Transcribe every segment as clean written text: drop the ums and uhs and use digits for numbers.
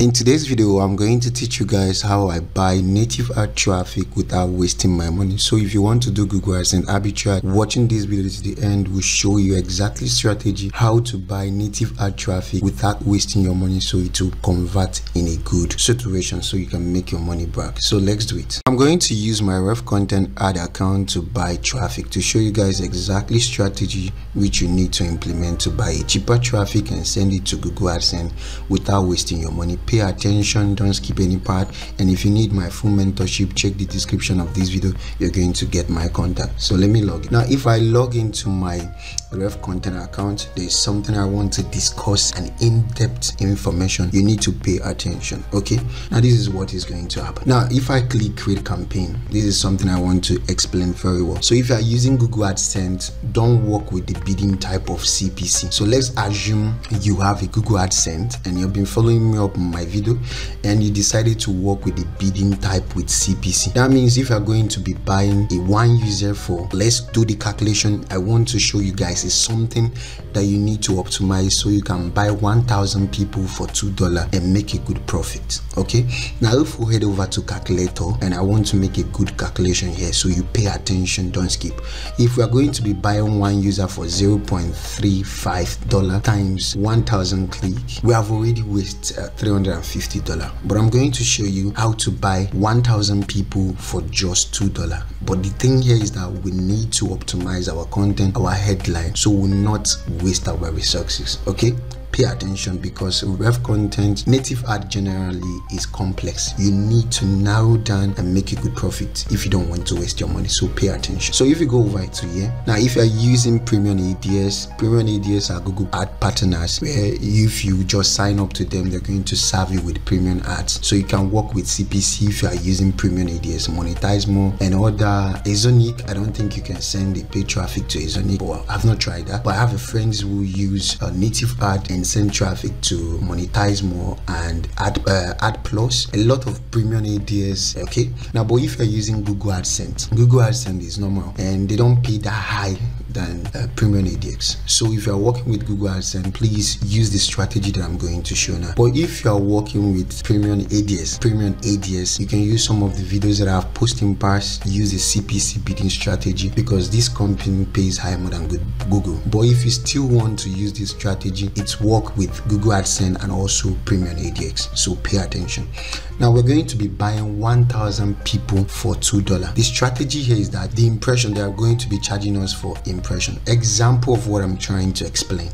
In today's video, I'm going to teach you guys how I buy native ad traffic without wasting my money. So if you want to do Google Adsense Arbitrage, watching this video to the end will show you exactly strategy how to buy native ad traffic without wasting your money, so it will convert in a good situation so you can make your money back. So let's do it. I'm going to use my ref content ad account to buy traffic to show you guys exactly strategy which you need to implement to buy a cheaper traffic and send it to Google Adsense without wasting your money. Pay attention, don't skip any part, and if you need my full mentorship, check the description of this video. You're going to get my contact. So let me log in. Now if I log into my ref content account, there's something I want to discuss, an in-depth information you need to pay attention. Okay, now this is what is going to happen. Now if I click create campaign, this is something I want to explain very well. So if you are using Google Adsense, don't work with the bidding type of CPC. So let's assume you have a Google Adsense and you've been following me up on my video and you decided to work with the bidding type with CPC. That means if you're going to be buying a one user for, let's do the calculation I want to show you guys, is something that you need to optimize so you can buy 1,000 people for $2 and make a good profit. Okay, now if we head over to calculator and I want to make a good calculation here, so you pay attention, don't skip. If we are going to be buying one user for $0.35 times 1,000 clicks, we have already wasted $350. But I'm going to show you how to buy 1,000 people for just $2. But the thing here is that we need to optimize our content, our headline, so we'll not waste our resources. Okay, pay attention, because ref content, native ad generally is complex. You need to narrow down and make a good profit if you don't want to waste your money. So pay attention. So if you go over to here, now if you're using premium ADS are Google ad partners, where if you just sign up to them, they're going to serve you with premium ads. So you can work with CPC if you are using premium ADS, monetize more, and other Azonic. I don't think you can send the paid traffic to Azonic. Well, I've not tried that, but I have friends who use native ad and send traffic to monetize more and ad plus, a lot of premium ADS. Okay, now but if you're using Google Adsense is normal and they don't pay that high than premium ADX. So if you are working with Google Adsense, please use the strategy that I'm going to show now. But if you are working with premium ADS, you can use some of the videos that I have posted in past. Use the CPC bidding strategy, because this company pays high more than Google. But if you still want to use this strategy, it's work with Google Adsense and also premium ADX. So pay attention. Now we're going to be buying 1,000 people for $2. The strategy here is that the impression, they are going to be charging us for impression. Example of what I'm trying to explain.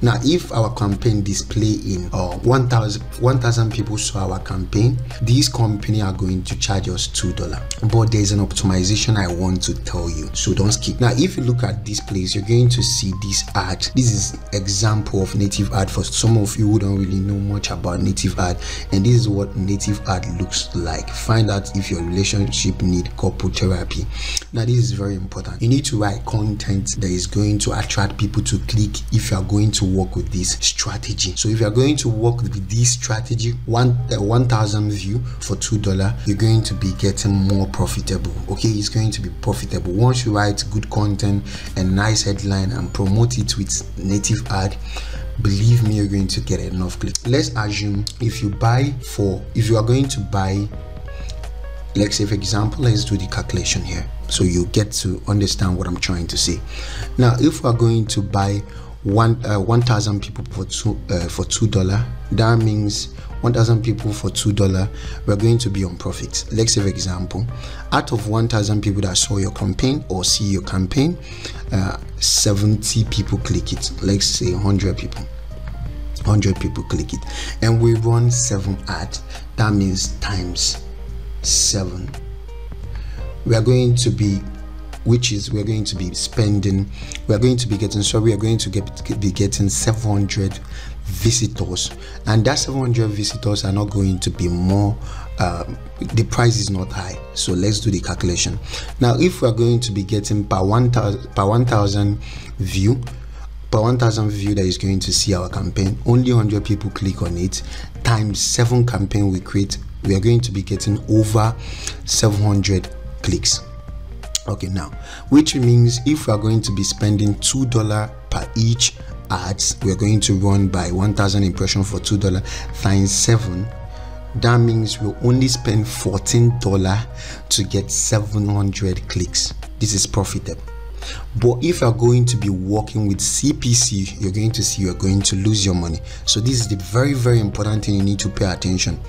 Now if our campaign display in 1,000 people saw our campaign, these company are going to charge us $2. But there's an optimization I want to tell you, so don't skip. Now if you look at this place, you're going to see this ad. This is example of native ad for some of you who don't really know much about native ad, and this is what native ad looks like. Find out if your relationship need couple therapy. Now this is very important. You need to write content that is going to attract people to click if you are going to work with this strategy. So if you are going to work with this strategy, 1,000 view for $2, you're going to be getting more profitable. Okay, it's going to be profitable once you write good content and nice headline and promote it with native ad. Believe me, you're going to get enough clicks. Let's assume if you are going to buy, let's say for example, let's do the calculation here so you get to understand what I'm trying to say. Now if we're going to buy 1,000 people for $2, that means 1,000 people for $2, we're going to be on profit. Let's say for example, out of 1,000 people that saw your campaign or see your campaign, 70 people click it. Let's say 100 people click it, and we run 7 ads. That means times 7, we are going to be getting 700 visitors, and that 700 visitors are not going to be more, the price is not high. So let's do the calculation. Now if we are going to be getting per 1,000 view that is going to see our campaign, only 100 people click on it, times 7 campaign we create, we are going to be getting over 700 clicks. Okay, now which means if we are going to be spending $2 per each ads, we're going to run by 1,000 impressions for $2 times 7 That means we'll only spend $14 to get 700 clicks. This is profitable. But if you're going to be working with CPC, you're going to see you're going to lose your money. So this is the very, very important thing you need to pay attention.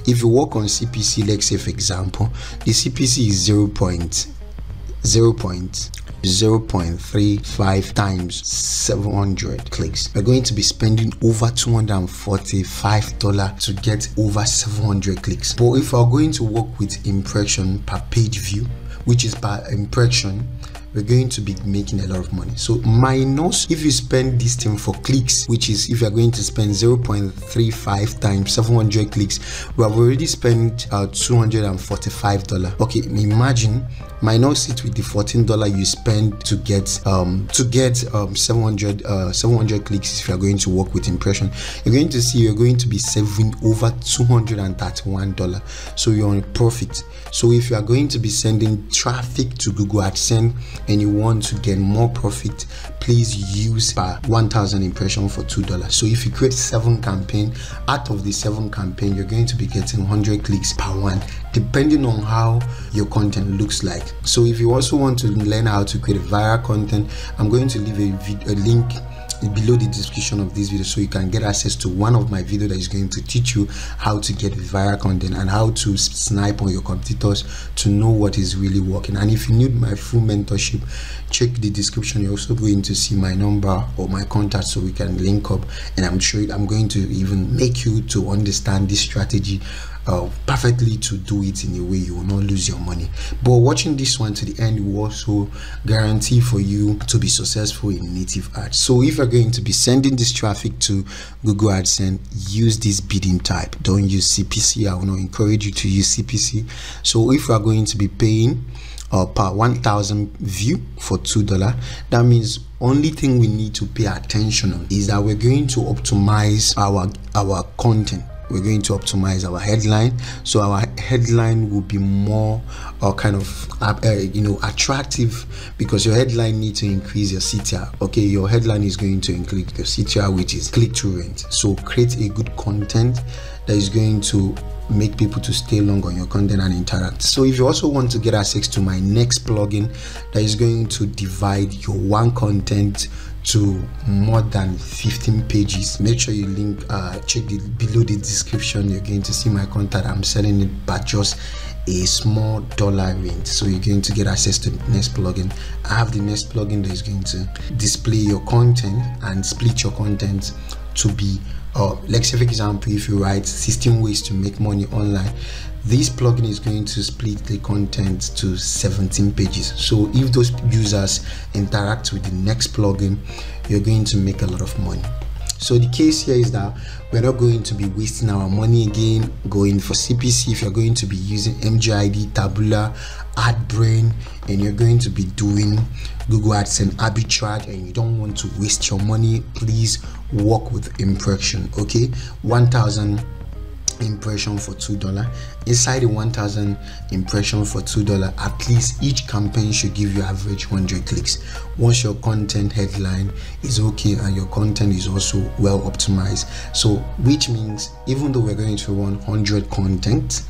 If you work on CPC, let's say for example, the CPC is 0.35 times 700 clicks. We're going to be spending over $245 to get over 700 clicks. But if we're going to work with impression per page view, which is per impression, we're going to be making a lot of money. So minus if you spend this thing for clicks, which is if you're going to spend 0.35 times 700 clicks, we have already spent $245. Okay, imagine minus it with the $14 you spend to get 700 clicks. If you're going to work with impression, you're going to see you're going to be saving over $231. So you're on profit. So if you are going to be sending traffic to Google AdSense and you want to get more profit, please use per 1,000 impression for $2. So if you create 7 campaign, out of the 7 campaign, you're going to be getting 100 clicks per one, depending on how your content looks like. So if you also want to learn how to create viral content, I'm going to leave a link below the description of this video so you can get access to one of my videos that is going to teach you how to get viral content and how to snipe on your competitors to know what is really working. And if you need my full mentorship, check the description. You're also going to see my number or my contact so we can link up, and I'm sure I'm going to even make you to understand this strategy perfectly, to do it in a way you will not lose your money. But watching this one to the end will also guarantee for you to be successful in native ads. So if you're going to be sending this traffic to Google AdSense, use this bidding type. Don't use CPC. I will not encourage you to use CPC. So if you are going to be paying per 1,000 view for $2, that means only thing we need to pay attention on is that we're going to optimize our content. We're going to optimize our headline, so our headline will be more attractive, because your headline needs to increase your CTR. Okay, your headline is going to increase your CTR, which is click-through rate. So create a good content that is going to make people to stay long on your content and interact. So if you also want to get access to my next plugin that is going to divide your one content to more than 15 pages, make sure you link check below the description. You're going to see my contact. I'm selling it by just a small dollar range, so you're going to get access to the next plugin. I have the next plugin that is going to display your content and split your content to be let's say for example, if you write 16 ways to make money online, this plugin is going to split the content to 17 pages. So if those users interact with the next plugin, you're going to make a lot of money. So the case here is that we're not going to be wasting our money again going for CPC. If you're going to be using MGID, Taboola, AdBrain, and you're going to be doing Google Adsense Arbitrage and you don't want to waste your money, please work with impression. Okay, 1,000 impression for $2. Inside the 1,000 impression for $2, at least each campaign should give you average 100 clicks. Once your content headline is okay and your content is also well optimized, so which means even though we're going to run 100 content,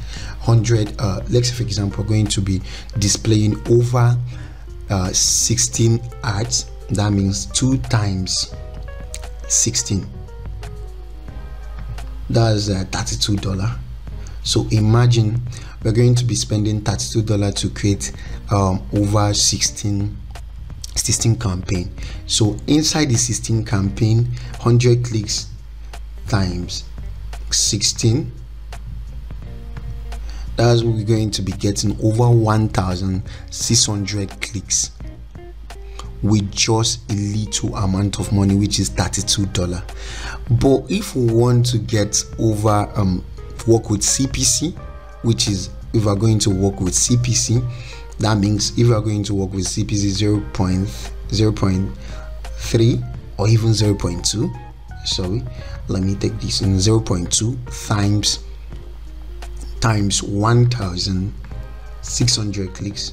let's say for example we're going to be displaying over 16 ads, that means 2 times 16, that's $32. So imagine we're going to be spending $32 to create over 16 campaign. So inside the 16 campaign, 100 clicks times 16, that's what we're going to be getting over 1,600 clicks with just a little amount of money, which is $32. But if we want to get over work with CPC, which is if we're going to work with CPC, that means if we're going to work with CPC 0.3 or even 0.2, sorry, let me take this in 0.2 times 1,600 clicks,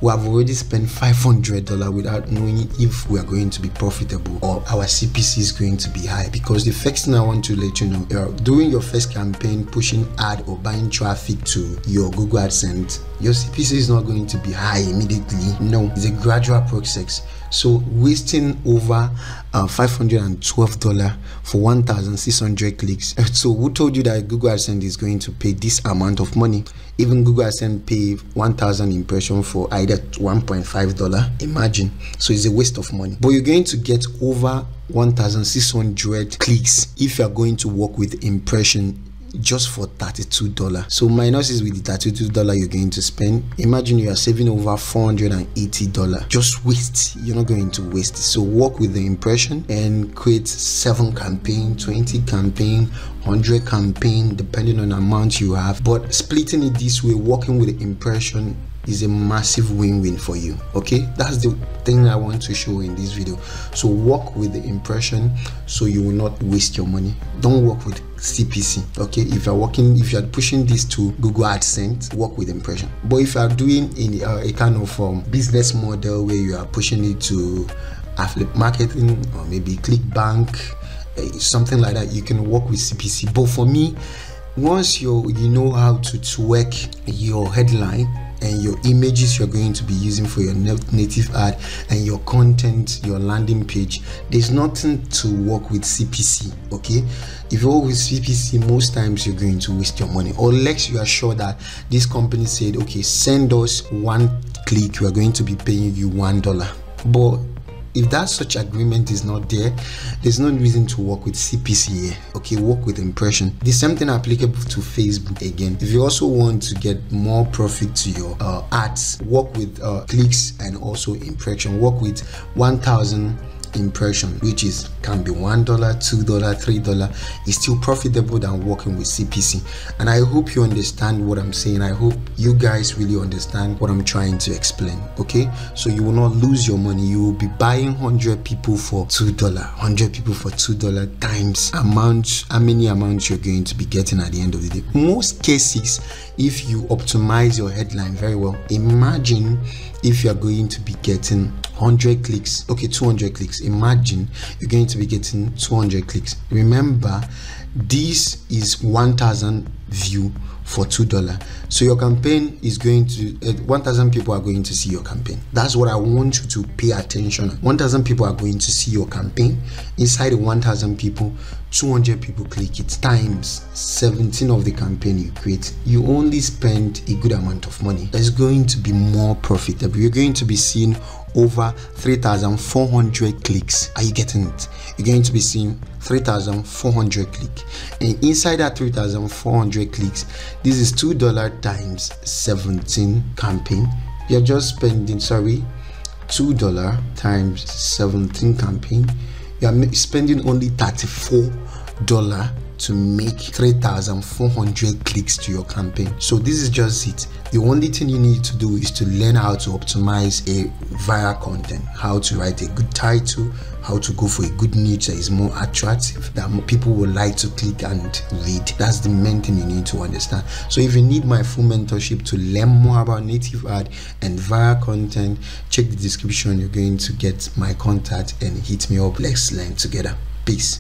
we have already spent $500 without knowing if we are going to be profitable or our CPC is going to be high. Because the first thing I want to let you know, during your first campaign, pushing ad or buying traffic to your Google AdSense, your CPC is not going to be high immediately. No, it's a gradual process. So wasting over $512 for 1,600 clicks. So who told you that Google AdSense is going to pay this amount of money? Even Google AdSense pay 1,000 impressions for either $1.5. Imagine. So it's a waste of money. But you're going to get over 1,600 clicks if you're going to work with impression just for $32. So minus is with the $32 you're going to spend. Imagine you are saving over $480. Just waste. You're not going to waste. So work with the impression and create 7 campaign, 20 campaign, 100 campaign, depending on the amount you have. But splitting it this way, working with the impression, is a massive win-win for you. Okay, that's the thing I want to show in this video. So work with the impression so you will not waste your money. Don't work with CPC. Okay, if you're pushing this to Google AdSense, work with impression. But if you are doing in a kind of business model where you are pushing it to affiliate marketing or maybe ClickBank, something like that, you can work with CPC. But for me, once you know how to tweak your headline and your images you're going to be using for your native ad and your content, your landing page, there's nothing to work with CPC. Okay, if you work with CPC, most times you're going to waste your money, unless you are sure that this company said, okay, send us 1 click, we are going to be paying you $1. But if that such agreement is not there, there's no reason to work with CPC here. Okay, work with impression. The same thing applicable to Facebook again. If you also want to get more profit to your ads, work with clicks and also impression. Work with 1,000 impression, which can be $1, $2, $3. Is still profitable than working with CPC. And I hope you understand what I'm saying. I hope you guys really understand what I'm trying to explain. Okay, so you will not lose your money. You will be buying 100 people for $2, 100 people for $2 times how many amounts you're going to be getting at the end of the day. Most cases, if you optimize your headline very well, imagine if you're going to be getting 100 clicks, okay, 200 clicks. Imagine you're going to be getting 200 clicks. Remember, this is 1,000 view for $2. So your campaign is going to 1,000 people are going to see your campaign. That's what I want you to pay attention on. 1,000 people are going to see your campaign. Inside the 1,000 people, 200 people click it times 17 of the campaign you create. You only spend a good amount of money. That's going to be more profitable. You're going to be seeing over 3,400 clicks. Are you getting it? You're going to be seeing 3,400 clicks, and inside that 3,400 clicks, this is $2 times 17 campaign. You're just spending $2 times 17 campaign. You're spending only $34 to make 3,400 clicks to your campaign. So this is just it. The only thing you need to do is to learn how to optimize a viral content, how to write a good title, how to go for a good niche that is more attractive, that more people will like to click and read. That's the main thing you need to understand. So if you need my full mentorship to learn more about native ad and viral content, check the description. You're going to get my contact and hit me up. Let's learn together. Peace.